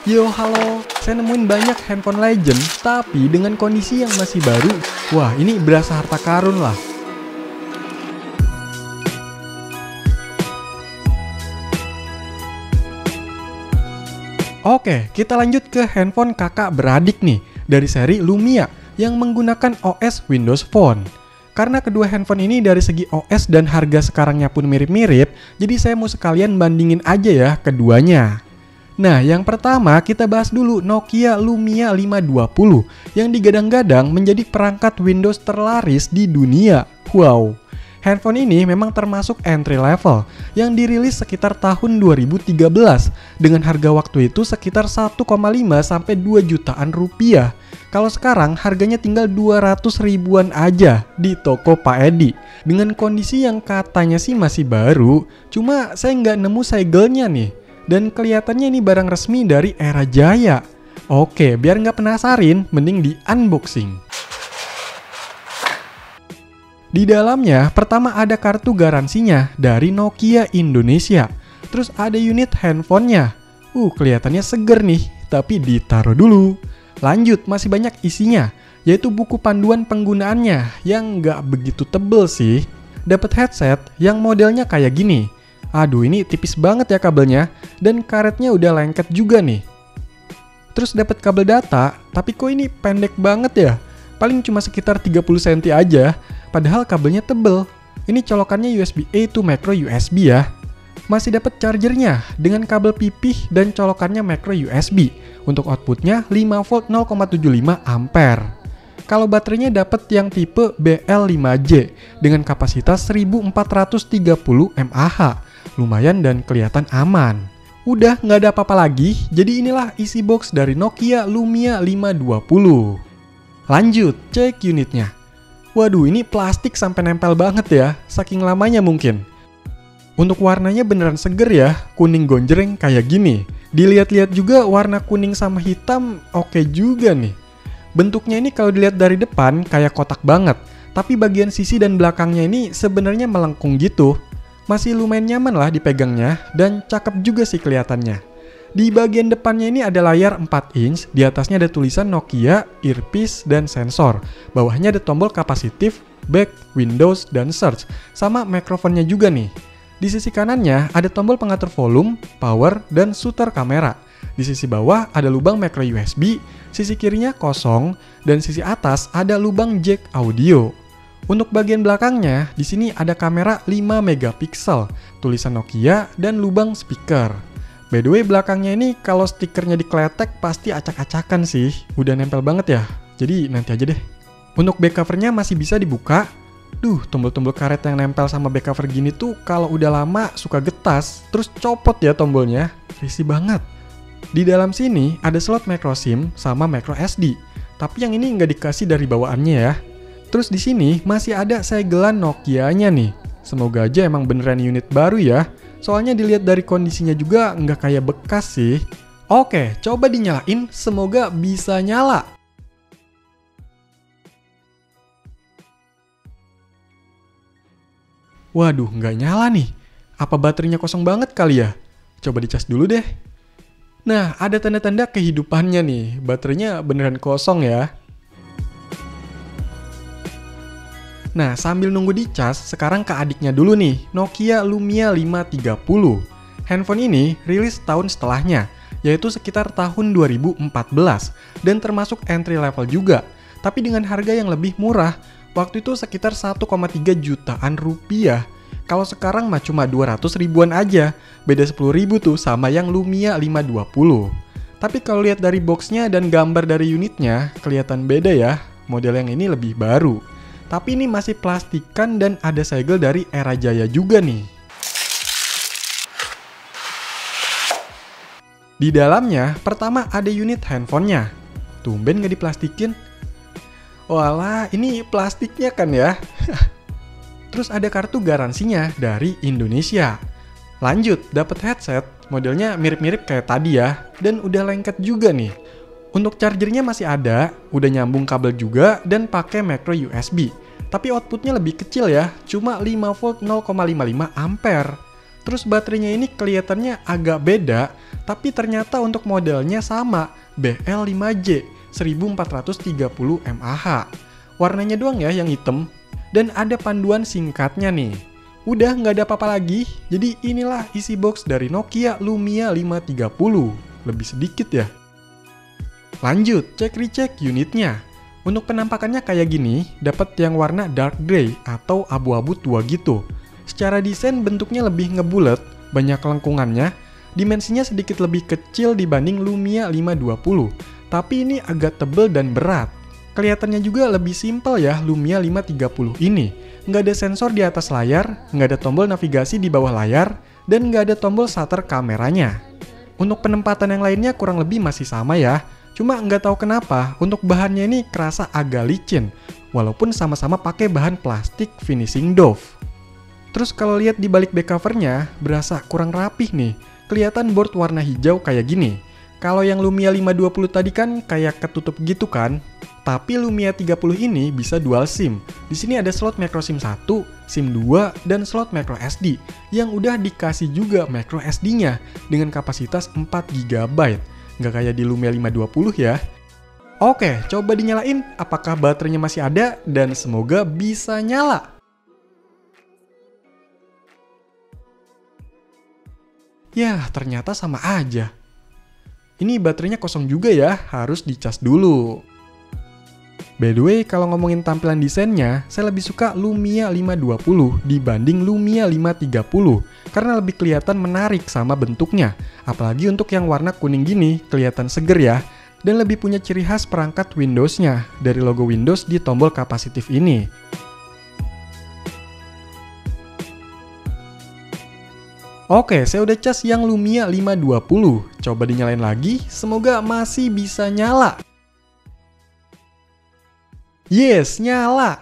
Yo halo, saya nemuin banyak handphone legend, tapi dengan kondisi yang masih baru. Wah, ini berasa harta karun lah. Oke, kita lanjut ke handphone kakak beradik nih, dari seri Lumia, yang menggunakan OS Windows Phone. Karena kedua handphone ini dari segi OS dan harga sekarangnya pun mirip-mirip, jadi saya mau sekalian bandingin aja ya keduanya. Nah, yang pertama kita bahas dulu Nokia Lumia 520 yang digadang-gadang menjadi perangkat Windows terlaris di dunia. Wow, handphone ini memang termasuk entry level yang dirilis sekitar tahun 2013 dengan harga waktu itu sekitar 1,5 sampai 2 jutaan rupiah. Kalau sekarang harganya tinggal 200 ribuan aja di toko Pak Edi. Dengan kondisi yang katanya sih masih baru, cuma saya nggak nemu segelnya nih. Dan kelihatannya ini barang resmi dari era jaya. Oke, biar nggak penasarin, mending di unboxing. Di dalamnya, pertama ada kartu garansinya dari Nokia Indonesia. Terus ada unit handphonenya. Kelihatannya seger nih, tapi ditaruh dulu. Lanjut, masih banyak isinya, yaitu buku panduan penggunaannya yang nggak begitu tebel sih. Dapat headset yang modelnya kayak gini. Aduh, ini tipis banget ya kabelnya, dan karetnya udah lengket juga nih. Terus dapat kabel data, tapi kok ini pendek banget ya? Paling cuma sekitar 30 cm aja, padahal kabelnya tebel. Ini colokannya USB-A to micro USB ya. Masih dapat chargernya dengan kabel pipih dan colokannya micro USB. Untuk outputnya 5 volt 0,75 ampere. Kalau baterainya dapat yang tipe BL5J dengan kapasitas 1430 mAh. Lumayan dan kelihatan aman. Udah nggak ada apa-apa lagi, jadi inilah isi box dari Nokia Lumia 520. Lanjut, cek unitnya. Waduh, ini plastik sampai nempel banget ya, saking lamanya mungkin. Untuk warnanya beneran seger ya, kuning gonjreng kayak gini. Dilihat-lihat juga warna kuning sama hitam oke juga nih. Bentuknya ini kalau dilihat dari depan kayak kotak banget, tapi bagian sisi dan belakangnya ini sebenarnya melengkung gitu. Masih lumayan nyaman lah dipegangnya dan cakep juga sih kelihatannya. Di bagian depannya ini ada layar 4 inch, di atasnya ada tulisan Nokia, earpiece, dan sensor. Bawahnya ada tombol kapasitif, back, Windows, dan search, sama mikrofonnya juga nih. Di sisi kanannya ada tombol pengatur volume, power, dan shooter kamera. Di sisi bawah ada lubang micro USB, sisi kirinya kosong, dan sisi atas ada lubang jack audio. Untuk bagian belakangnya, di sini ada kamera 5 megapiksel, tulisan Nokia, dan lubang speaker. By the way, belakangnya ini kalau stikernya dikletek pasti acak-acakan sih. Udah nempel banget ya, jadi nanti aja deh. Untuk back covernya masih bisa dibuka. Tombol-tombol karet yang nempel sama back cover gini tuh kalau udah lama suka getas, terus copot ya tombolnya. Risih banget. Di dalam sini ada slot micro SIM sama micro SD, tapi yang ini nggak dikasih dari bawaannya ya. Terus di sini masih ada segelan Nokia-nya nih. Semoga aja emang beneran unit baru ya. Soalnya dilihat dari kondisinya juga nggak kayak bekas sih. Oke, coba dinyalain, semoga bisa nyala. Waduh, nggak nyala nih. Apa baterainya kosong banget kali ya? Coba dicas dulu deh. Nah, ada tanda-tanda kehidupannya nih. Baterainya beneran kosong ya. Nah, sambil nunggu dicas, sekarang ke adiknya dulu nih, Nokia Lumia 530. Handphone ini rilis tahun setelahnya, yaitu sekitar tahun 2014, dan termasuk entry level juga, tapi dengan harga yang lebih murah. Waktu itu sekitar 1,3 jutaan rupiah. Kalau sekarang mah cuma 200 ribuan aja. Beda 10 ribu tuh sama yang Lumia 520. Tapi kalau lihat dari boxnya dan gambar dari unitnya, kelihatan beda ya. Model yang ini lebih baru. Tapi ini masih plastikan dan ada segel dari era jaya juga nih. Di dalamnya, pertama ada unit handphonenya. Tumben nggak diplastikin. Walah, ini plastiknya kan ya. Terus ada kartu garansinya dari Indonesia. Lanjut, dapat headset, modelnya mirip-mirip kayak tadi ya, dan udah lengket juga nih. Untuk chargernya masih ada, udah nyambung kabel juga, dan pakai micro USB. Tapi outputnya lebih kecil ya, cuma 5 volt 0,55 ampere. Terus baterainya ini kelihatannya agak beda, tapi ternyata untuk modelnya sama, BL5J 1430 mAh. Warnanya doang ya yang hitam, dan ada panduan singkatnya nih. Udah nggak ada apa-apa lagi, jadi inilah isi box dari Nokia Lumia 530. Lebih sedikit ya. Lanjut, cek-recek unitnya. Untuk penampakannya kayak gini, dapat yang warna dark grey atau abu-abu tua gitu. Secara desain bentuknya lebih ngebulet, banyak lengkungannya, dimensinya sedikit lebih kecil dibanding Lumia 520, tapi ini agak tebel dan berat. Kelihatannya juga lebih simpel ya Lumia 530 ini. Nggak ada sensor di atas layar, nggak ada tombol navigasi di bawah layar, dan nggak ada tombol shutter kameranya. Untuk penempatan yang lainnya kurang lebih masih sama ya, cuma nggak tahu kenapa untuk bahannya ini kerasa agak licin, walaupun sama-sama pakai bahan plastik finishing doff. Terus kalau lihat di balik back covernya, berasa kurang rapih nih. Kelihatan board warna hijau kayak gini. Kalau yang Lumia 520 tadi kan kayak ketutup gitu kan. Tapi Lumia 30 ini bisa dual SIM. Di sini ada slot micro SIM 1, SIM 2, dan slot micro SD yang udah dikasih juga micro SD-nya dengan kapasitas 4 GB. Nggak kayak di Lumia 520 ya. Oke, coba dinyalain apakah baterainya masih ada dan semoga bisa nyala. Yah, ternyata sama aja. Ini baterainya kosong juga ya, harus dicas dulu. By the way, kalau ngomongin tampilan desainnya, saya lebih suka Lumia 520 dibanding Lumia 530 karena lebih kelihatan menarik sama bentuknya. Apalagi untuk yang warna kuning gini, kelihatan seger ya. Dan lebih punya ciri khas perangkat Windows-nya dari logo Windows di tombol kapasitif ini. Oke, saya udah cas yang Lumia 520. Coba dinyalain lagi, semoga masih bisa nyala. Yes, nyala!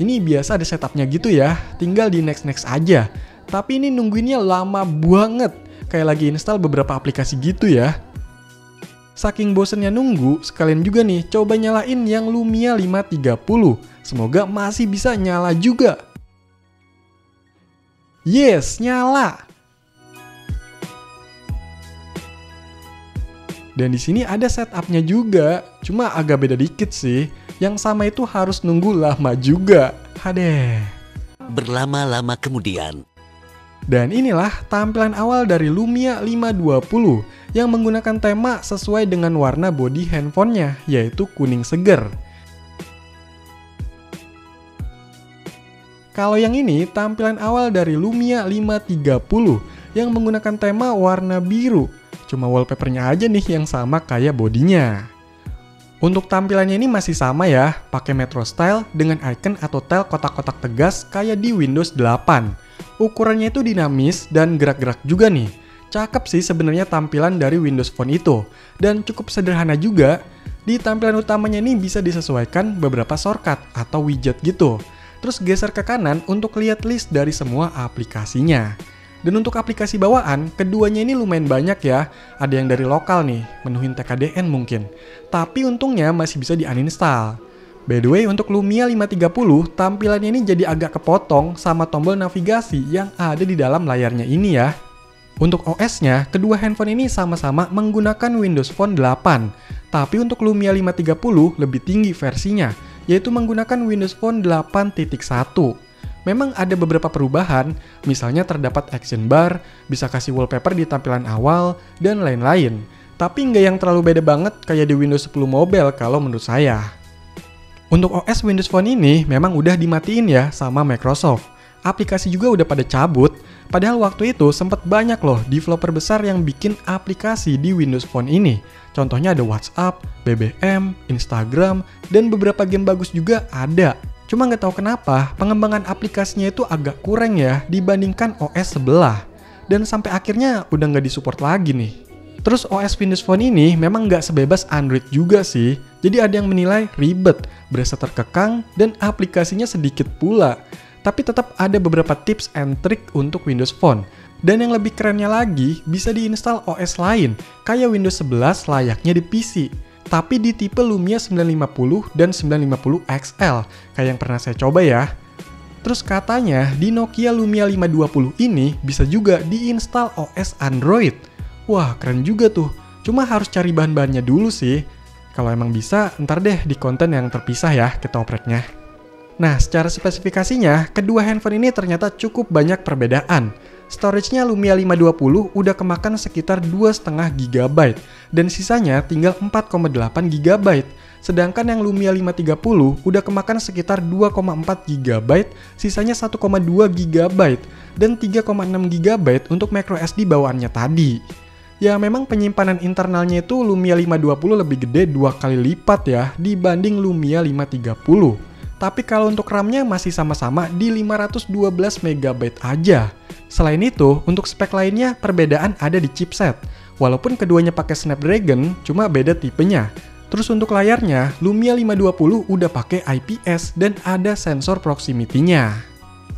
Ini biasa ada setupnya gitu ya, tinggal di next aja. Tapi ini nungguinnya lama banget, kayak lagi install beberapa aplikasi gitu ya. Saking bosennya nunggu, sekalian juga nih coba nyalain yang Lumia 530. Semoga masih bisa nyala juga. Yes, nyala. Dan di sini ada setupnya juga, cuma agak beda dikit sih. Yang sama itu harus nunggu lama juga. Hadeh. Berlama-lama kemudian. Dan inilah tampilan awal dari Lumia 520 yang menggunakan tema sesuai dengan warna bodi handphonenya, yaitu kuning seger. Kalau yang ini tampilan awal dari Lumia 530 yang menggunakan tema warna biru. Cuma wallpapernya aja nih yang sama kayak bodinya. Untuk tampilannya ini masih sama ya, pakai Metro Style dengan icon atau tile kotak-kotak tegas kayak di Windows 8. Ukurannya itu dinamis dan gerak-gerak juga nih. Cakep sih sebenarnya tampilan dari Windows Phone itu. Dan cukup sederhana juga. Di tampilan utamanya ini bisa disesuaikan beberapa shortcut atau widget gitu. Terus geser ke kanan untuk lihat list dari semua aplikasinya. Dan untuk aplikasi bawaan, keduanya ini lumayan banyak ya. Ada yang dari lokal nih, menuhin TKDN mungkin. Tapi untungnya masih bisa di-uninstall. By the way, untuk Lumia 530, tampilannya ini jadi agak kepotong sama tombol navigasi yang ada di dalam layarnya ini ya. Untuk OS-nya, kedua handphone ini sama-sama menggunakan Windows Phone 8. Tapi untuk Lumia 530 lebih tinggi versinya, yaitu menggunakan Windows Phone 8.1. Memang ada beberapa perubahan, misalnya terdapat action bar, bisa kasih wallpaper di tampilan awal, dan lain-lain. Tapi nggak yang terlalu beda banget kayak di Windows 10 Mobile kalau menurut saya. Untuk OS Windows Phone ini memang udah dimatiin ya sama Microsoft. Aplikasi juga udah pada cabut, padahal waktu itu sempat banyak loh developer besar yang bikin aplikasi di Windows Phone ini. Contohnya ada WhatsApp, BBM, Instagram, dan beberapa game bagus juga ada. Cuma nggak tahu kenapa pengembangan aplikasinya itu agak kurang ya dibandingkan OS sebelah. Dan sampai akhirnya udah nggak disupport lagi nih. Terus OS Windows Phone ini memang nggak sebebas Android juga sih. Jadi ada yang menilai ribet, berasa terkekang, dan aplikasinya sedikit pula. Tapi tetap ada beberapa tips and trick untuk Windows Phone. Dan yang lebih kerennya lagi, bisa diinstal OS lain, kayak Windows 11 layaknya di PC. tapi di tipe Lumia 950 dan 950 XL, kayak yang pernah saya coba ya. Terus katanya di Nokia Lumia 520 ini bisa juga diinstal OS Android. Wah, keren juga tuh. Cuma harus cari bahan-bahannya dulu sih. Kalau emang bisa, ntar deh di konten yang terpisah ya kita opreknya. Nah, secara spesifikasinya, kedua handphone ini ternyata cukup banyak perbedaan. Storage-nya Lumia 520 udah kemakan sekitar 2,5 GB dan sisanya tinggal 4,8 GB. Sedangkan yang Lumia 530 udah kemakan sekitar 2,4 GB, sisanya 1,2 GB dan 3,6 GB untuk microSD bawaannya tadi. Ya memang penyimpanan internalnya itu Lumia 520 lebih gede 2 kali lipat ya dibanding Lumia 530. Tapi kalau untuk RAM-nya masih sama-sama di 512 MB aja. Selain itu, untuk spek lainnya perbedaan ada di chipset. Walaupun keduanya pakai Snapdragon, cuma beda tipenya. Terus untuk layarnya, Lumia 520 udah pakai IPS dan ada sensor proximity-nya.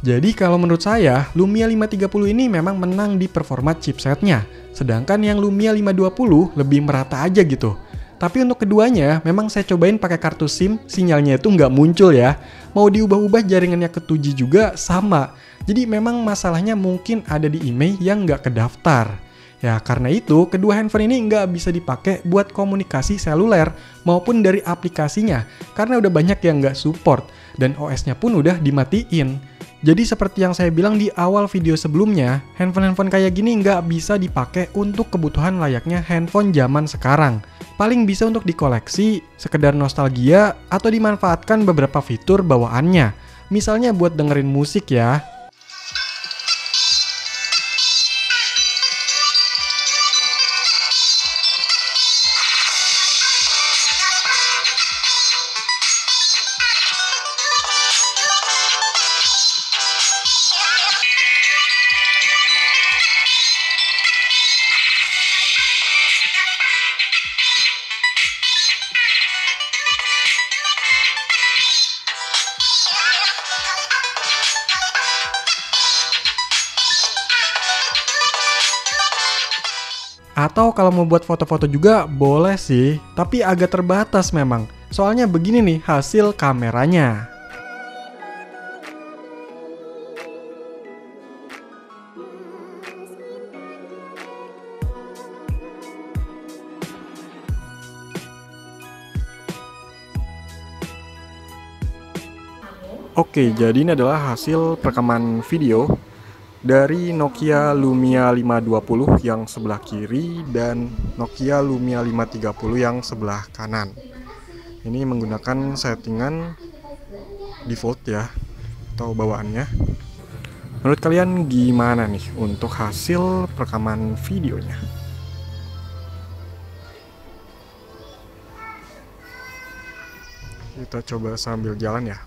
Jadi kalau menurut saya, Lumia 530 ini memang menang di performa chipsetnya. Sedangkan yang Lumia 520 lebih merata aja gitu. Tapi untuk keduanya, memang saya cobain pakai kartu SIM, sinyalnya itu nggak muncul ya. Mau diubah-ubah jaringannya ke 2G juga sama. Jadi memang masalahnya mungkin ada di IMEI yang nggak kedaftar. Ya karena itu, kedua handphone ini nggak bisa dipakai buat komunikasi seluler maupun dari aplikasinya. Karena udah banyak yang nggak support, dan OS-nya pun udah dimatiin. Jadi seperti yang saya bilang di awal video sebelumnya, handphone-handphone kayak gini nggak bisa dipakai untuk kebutuhan layaknya handphone zaman sekarang. Paling bisa untuk dikoleksi, sekedar nostalgia, atau dimanfaatkan beberapa fitur bawaannya. Misalnya buat dengerin musik ya. Atau kalau mau buat foto-foto juga boleh sih, tapi agak terbatas memang. Soalnya begini nih hasil kameranya. Oke, jadi ini adalah hasil perekaman video dari Nokia Lumia 520 yang sebelah kiri dan Nokia Lumia 530 yang sebelah kanan. Ini menggunakan settingan default ya, atau bawaannya. Menurut kalian gimana nih untuk hasil perekaman videonya? Kita coba sambil jalan ya.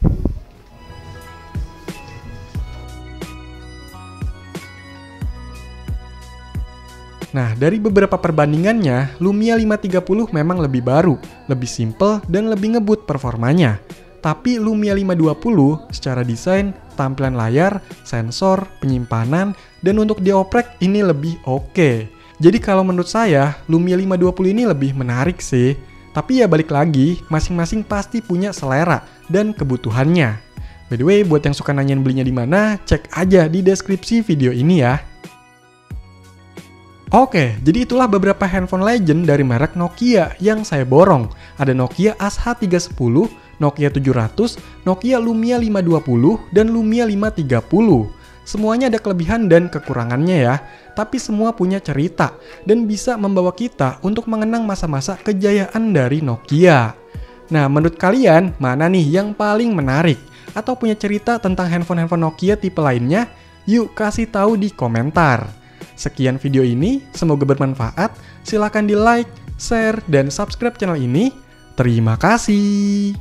Nah, dari beberapa perbandingannya, Lumia 530 memang lebih baru, lebih simple, dan lebih ngebut performanya. Tapi Lumia 520 secara desain, tampilan layar, sensor, penyimpanan, dan untuk dioprek ini lebih oke. Jadi kalau menurut saya, Lumia 520 ini lebih menarik sih. Tapi ya balik lagi, masing-masing pasti punya selera dan kebutuhannya. By the way, buat yang suka nanyain belinya di mana, cek aja di deskripsi video ini ya. Oke, jadi itulah beberapa handphone legend dari merek Nokia yang saya borong. Ada Nokia ASH310, Nokia 700, Nokia Lumia 520, dan Lumia 530. Semuanya ada kelebihan dan kekurangannya ya, tapi semua punya cerita dan bisa membawa kita untuk mengenang masa-masa kejayaan dari Nokia. Nah, menurut kalian mana nih yang paling menarik? Atau punya cerita tentang handphone-handphone Nokia tipe lainnya? Yuk kasih tahu di komentar. Sekian video ini, semoga bermanfaat. Silahkan di like, share, dan subscribe channel ini. Terima kasih.